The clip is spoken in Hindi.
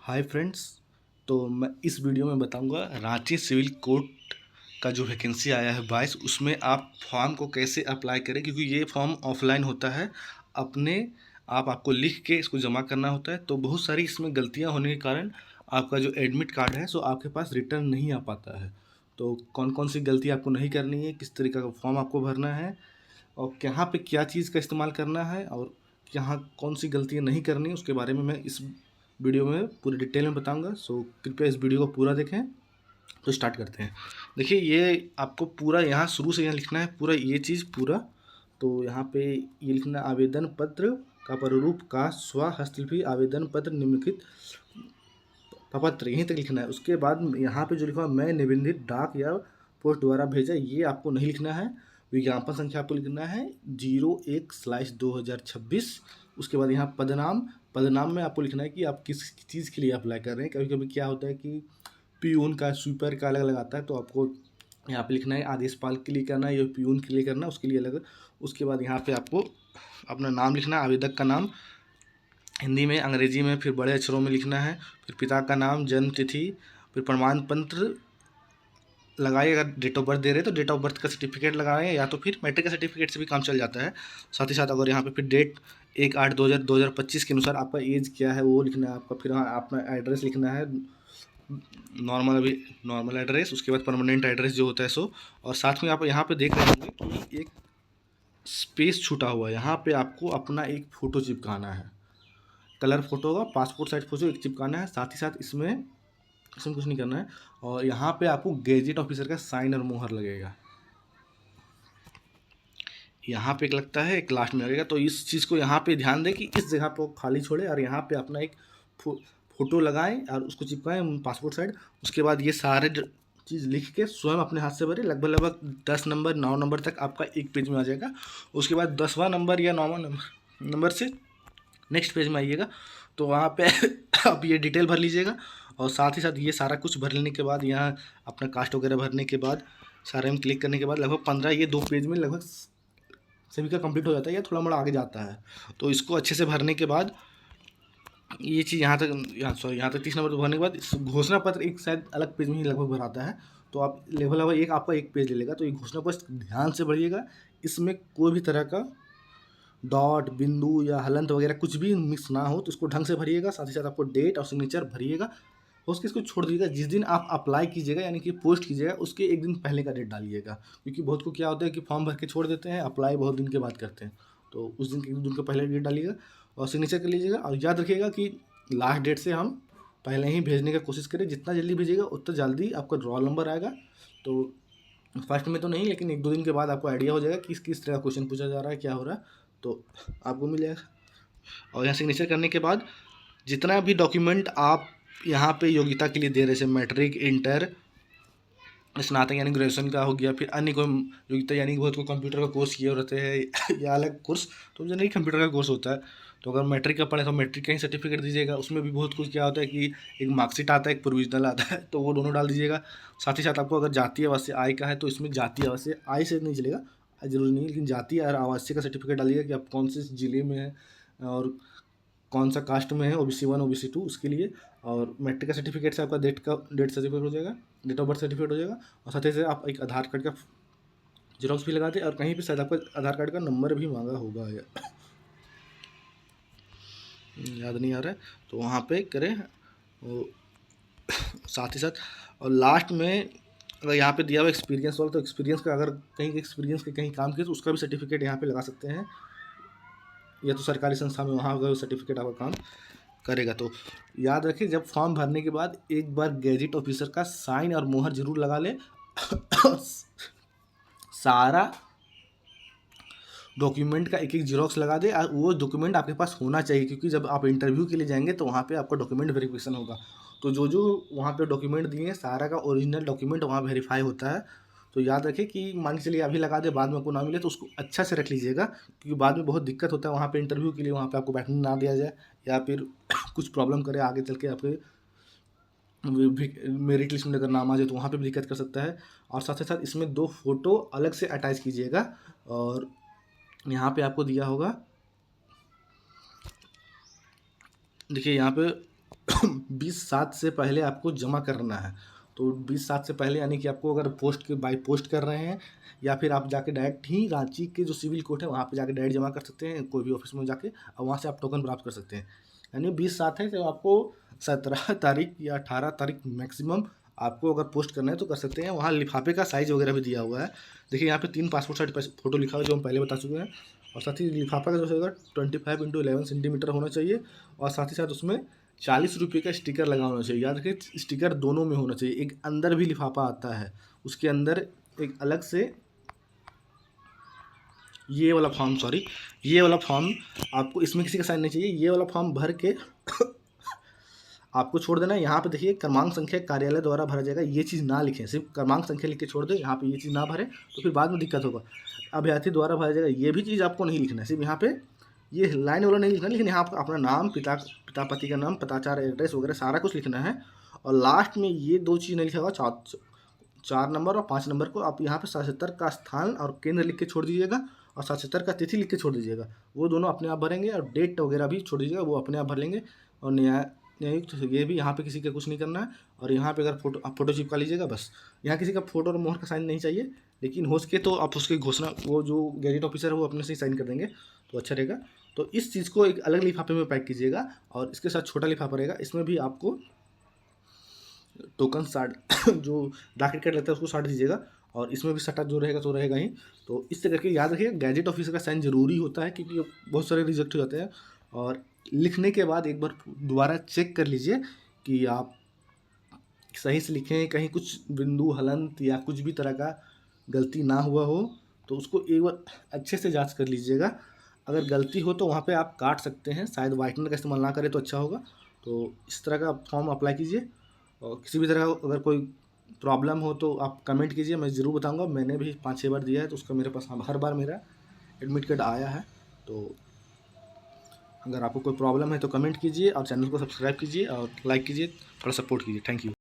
Hi friends. तो मैं इस वीडियो में बताऊंगा रांची सिविल कोर्ट का जो वैकेंसी आया है 22, उसमें आप फॉर्म को कैसे अप्लाई करें, क्योंकि ये फॉर्म ऑफलाइन होता है। अपने आपको लिख के इसको जमा करना होता है। तो बहुत सारी इसमें गलतियां होने के कारण आपका जो एडमिट कार्ड है सो आपके पास रिटर्न नहीं आ पाता है। तो कौन कौन सी गलती आपको नहीं करनी है, किस तरीके का फॉर्म आपको भरना है और कहाँ पे क्या चीज़ का इस्तेमाल करना है और यहाँ कौन सी गलतियाँ नहीं करनी, उसके बारे में मैं इस वीडियो में पूरी डिटेल में बताऊंगा। सो कृपया इस वीडियो को पूरा देखें। तो स्टार्ट करते हैं। देखिए, ये आपको पूरा यहाँ शुरू से यहाँ लिखना है, पूरा ये चीज़ पूरा। तो यहाँ पे ये लिखना, आवेदन पत्र का प्रारूप का स्वहस्तलिपि आवेदन पत्र निम्नलिखित प्रपत्र, यहीं तक लिखना है। उसके बाद यहाँ पे जो लिखा हुआ मैं निबंधित डाक या पोस्ट द्वारा भेजा, ये आपको नहीं लिखना है। विज्ञापन संख्या आपको लिखना है 01/2026। उसके बाद यहाँ पदनाम, पदनाम में आपको लिखना है कि आप किस चीज़ के लिए अप्लाई कर रहे हैं। कभी कभी क्या होता है कि पियून का, स्वीपर का अलग अलग आता है, तो आपको यहाँ पे लिखना है आदेशपाल के लिए करना है या पियून के लिए करना है, उसके लिए अलग। उसके बाद यहाँ पे आपको अपना नाम लिखना है, आवेदक का नाम हिंदी में, अंग्रेजी में फिर बड़े अक्षरों में लिखना है। फिर पिता का नाम, जन्म तिथि, फिर प्रमाण पत्र लगाइए। अगर डेट ऑफ बर्थ दे रहे हैं तो डेट ऑफ बर्थ का सर्टिफिकेट लगाएं, या तो फिर मैट्रिक का सर्टिफिकेट से भी काम चल जाता है। साथ ही साथ अगर यहाँ पे फिर डेट 1/8/2025 के अनुसार आपका एज क्या है वो लिखना है आपका। फिर हाँ, अपना एड्रेस लिखना है, नॉर्मल, अभी नॉर्मल एड्रेस। उसके बाद परमानेंट एड्रेस जो होता है सो। और साथ में आप यहाँ पे देख रहे होंगे कि एक स्पेस छूटा हुआ है, यहाँ पे आपको अपना एक फ़ोटो चिपकाना है। कलर फोटो होगा, पासपोर्ट साइज फोटो एक चिपकाना है। साथ ही साथ इसमें कुछ नहीं करना है। और यहाँ पे आपको गेजेट ऑफिसर का साइन और मुहर लगेगा, यहाँ पे एक लगता है, एक लास्ट में लगेगा। तो इस चीज़ को यहाँ पे ध्यान दें कि इस जगह पे वो खाली छोड़े और यहाँ पे अपना एक फोटो लगाएं और उसको चिपकाएं पासपोर्ट साइड। उसके बाद ये सारे चीज़ लिख के स्वयं अपने हाथ से भरें। लगभग लगभग 10 नंबर 9 नंबर तक आपका एक पेज में आ जाएगा। उसके बाद 10वां नंबर या 9वां नंबर से नेक्स्ट पेज में आइएगा, तो वहाँ पे आप ये डिटेल भर लीजिएगा। और साथ ही साथ ये सारा कुछ भर लेने के बाद, यहाँ अपना कास्ट वगैरह भरने के बाद, सारे में क्लिक करने के बाद लगभग 15, ये 2 पेज में लगभग सभी का कंप्लीट हो जाता है या थोड़ा मोड़ा आगे जाता है। तो इसको अच्छे से भरने के बाद ये चीज़ यहाँ तक, यहाँ तक 30 नंबर भरने के बाद घोषणा पत्र एक शायद अलग पेज में ही लगभग भराता है। तो आप लेवल लेवल एक आपका एक पेज ले लेगा। तो ये घोषणा पत्र ध्यान से भरिएगा, इसमें कोई भी तरह का डॉट, बिंदु या हलंत वगैरह कुछ भी मिक्स ना हो, तो इसको ढंग से भरिएगा। साथ ही साथ आपको डेट और सिग्नेचर भरिएगा। उसके इसको छोड़ दीजिएगा, जिस दिन आप अप्लाई कीजिएगा यानी कि पोस्ट कीजिएगा उसके एक दिन पहले का डेट डालिएगा। क्योंकि बहुत को क्या होता है कि फॉर्म भर के छोड़ देते हैं, अप्लाई बहुत दिन के बाद करते हैं। तो उस दिन के, एक दिन के पहले डेट डालिएगा और सिग्नेचर कर लीजिएगा। और याद रखिएगा कि लास्ट डेट से हम पहले ही भेजने की कोशिश करें। जितना जल्दी भेजिएगा उतना जल्दी आपका रोल नंबर आएगा। तो फर्स्ट में तो नहीं, लेकिन 1-2 दिन के बाद आपको आइडिया हो जाएगा किस किस तरह का क्वेश्चन पूछा जा रहा है, क्या हो रहा है, तो आपको मिल जाएगा। और यहाँ सिग्नेचर करने के बाद जितना भी डॉक्यूमेंट आप यहाँ पे योग्यता के लिए दे रहे, जैसे मैट्रिक, इंटर, स्नातक यानी ग्रेजुएशन का हो गया, फिर अन्य कोई योग्यता यानी बहुत को कंप्यूटर का कोर्स किए रहते हैं या अलग कोर्स, तो जनरली कंप्यूटर का कोर्स होता है। तो अगर मैट्रिक का पढ़े तो मैट्रिक का ही सर्टिफिकेट दीजिएगा। उसमें भी बहुत कुछ क्या होता है कि एक मार्कशीट आता है, एक प्रोविजनल आता है, तो वो दोनों डाल दीजिएगा। साथ ही साथ आपको अगर जातीय आवासीय आय का है तो इसमें जातीय आवासीय आय से नहीं चलेगा, जरूरी नहीं, लेकिन जातीय और आवासीय का सर्टिफिकेट डालिएगा कि आप कौन से ज़िले में हैं और कौन सा कास्ट में है, OBC 1 OBC 2 उसके लिए। और मैट्रिक का सर्टिफिकेट से आपका डेट सर्टिफिकेट हो जाएगा, डेट ऑफ बर्थ सर्टिफिकेट हो जाएगा। और साथ ही साथ आप एक आधार कार्ड का जेरॉक्स भी लगा दें। और कहीं पे शायद आपका आधार कार्ड का नंबर भी मांगा होगा या याद नहीं आ रहा है, तो वहाँ पे करें। वो साथ ही साथ और लास्ट में अगर यहाँ पे दिया हुआ एक्सपीरियंस वाला, तो एक्सपीरियंस का अगर कहीं एक्सपीरियंस के कहीं काम किया तो उसका भी सर्टिफिकेट यहाँ पे लगा सकते हैं, या तो सरकारी संस्था में वहाँ अगर सर्टिफिकेट आपका काम करेगा। तो याद रखिए, जब फॉर्म भरने के बाद एक बार गैजेट ऑफिसर का साइन और मुहर जरूर लगा ले। सारा डॉक्यूमेंट का एक एक जीरोक्स लगा दे और वो डॉक्यूमेंट आपके पास होना चाहिए, क्योंकि जब आप इंटरव्यू के लिए जाएंगे तो वहाँ पे आपका डॉक्यूमेंट वेरिफिकेशन होगा। तो जो जो वहाँ पे डॉक्यूमेंट दिए हैं सारा का ओरिजिनल डॉक्यूमेंट वहाँ वेरीफाई होता है। तो याद रखें कि मान के चलिए अभी लगा दे, बाद में आपको ना मिले तो उसको अच्छा से रख लीजिएगा, क्योंकि बाद में बहुत दिक्कत होता है वहाँ पे इंटरव्यू के लिए, वहाँ पे आपको बैठने ना दिया जाए या फिर कुछ प्रॉब्लम करे आगे चल के आपके मेरिट लिस्ट में अगर नाम आ जाए तो वहाँ पे भी दिक्कत कर सकता है। और साथ ही साथ इसमें 2 फोटो अलग से अटैच कीजिएगा। और यहाँ पे आपको दिया होगा, देखिए यहाँ पे 20/7 से पहले आपको जमा करना है। तो 20/7 से पहले यानी कि आपको अगर पोस्ट के बाई पोस्ट कर रहे हैं या फिर आप जाके डायरेक्ट ही रांची के जो सिविल कोर्ट है वहाँ पे जाके डायरेक्ट जमा कर सकते हैं कोई भी ऑफिस में जाके, और वहाँ से आप टोकन प्राप्त कर सकते हैं। यानी 20/7 है, तो आपको 17 तारीख या 18 तारीख मैक्सिमम आपको अगर पोस्ट करना है तो कर सकते हैं। वहाँ लिफाफे का साइज़ वगैरह भी दिया हुआ है। देखिए यहाँ पे 3 पासपोर्ट साइज फ़ोटो लिखा हुआ है जो हम पहले बता चुके हैं, और साथ ही लिफाफा का जो होगा 25x11 सेंटीमीटर होना चाहिए, और साथ ही साथ उसमें 40 रुपये का स्टिकर लगा होना चाहिए। याद रखिए स्टिकर दोनों में होना चाहिए। एक अंदर भी लिफाफा आता है, उसके अंदर एक अलग से ये वाला फॉर्म आपको, इसमें किसी का साइन नहीं चाहिए। ये वाला फॉर्म भर के आपको छोड़ देना है। यहाँ पे देखिए क्रमांक संख्या कार्यालय द्वारा भरा जाएगा, ये चीज़ ना लिखें, सिर्फ क्रमांक संख्या लिख के छोड़ दें। यहाँ पे ये चीज़ ना भरें तो फिर बाद में दिक्कत होगा। अभ्यर्थी द्वारा भरा जाएगा, ये भी चीज़ आपको नहीं लिखना है। सिर्फ यहाँ पे ये लाइन वाला नहीं लिखना, लेकिन यहाँ पर अपना नाम, पिता पति का नाम, पताचार, एड्रेस वगैरह सारा कुछ लिखना है। और लास्ट में ये 2 चीज़ नहीं लिखा होगा, 4 नंबर और 5 नंबर को आप यहाँ पे 77 का स्थान और केंद्र लिख के छोड़ दीजिएगा, और 77 का तिथि लिख के छोड़ दीजिएगा। वो दोनों अपने आप भरेंगे, और डेट वगैरह भी छोड़ दीजिएगा, वो अपने आप भर लेंगे। और न्यायुक्त ये भी यहाँ पे किसी का कुछ नहीं करना है। और यहाँ पे अगर फ़ोटो चिपका लीजिएगा बस। यहाँ किसी का फ़ोटो और मोहर का साइन नहीं चाहिए, लेकिन हो सके तो आप उसकी घोषणा, वो जो गैजेट ऑफिसर है वो अपने से ही साइन कर देंगे तो अच्छा रहेगा। तो इस चीज़ को एक अलग लिफाफे में पैक कीजिएगा, और इसके साथ छोटा लिफाफा रहेगा, इसमें भी आपको टोकन साट जो डाक टिकट लगता है उसको साट दीजिएगा, और इसमें भी सटा जो रहेगा तो रहेगा ही। तो इस तरह के याद रखिए गैजेट ऑफिसर का साइन जरूरी होता है, क्योंकि बहुत सारे रिजेक्ट हो जाते हैं। और लिखने के बाद एक बार दोबारा चेक कर लीजिए कि आप सही से लिखें, कहीं कुछ बिंदु हलंत या कुछ भी तरह का गलती ना हुआ हो, तो उसको एक बार अच्छे से जांच कर लीजिएगा। अगर गलती हो तो वहाँ पे आप काट सकते हैं, शायद वाइटनर का इस्तेमाल ना करें तो अच्छा होगा। तो इस तरह का फॉर्म अप्लाई कीजिए, और किसी भी तरह का अगर कोई प्रॉब्लम हो तो आप कमेंट कीजिए, मैं ज़रूर बताऊंगा। मैंने भी 5-6 बार दिया है, तो उसका मेरे पास हर बार मेरा एडमिट कार्ड आया है। तो अगर आपको कोई प्रॉब्लम है तो कमेंट कीजिए, और चैनल को सब्सक्राइब कीजिए, और लाइक कीजिए, थोड़ा सपोर्ट कीजिए। Thank you.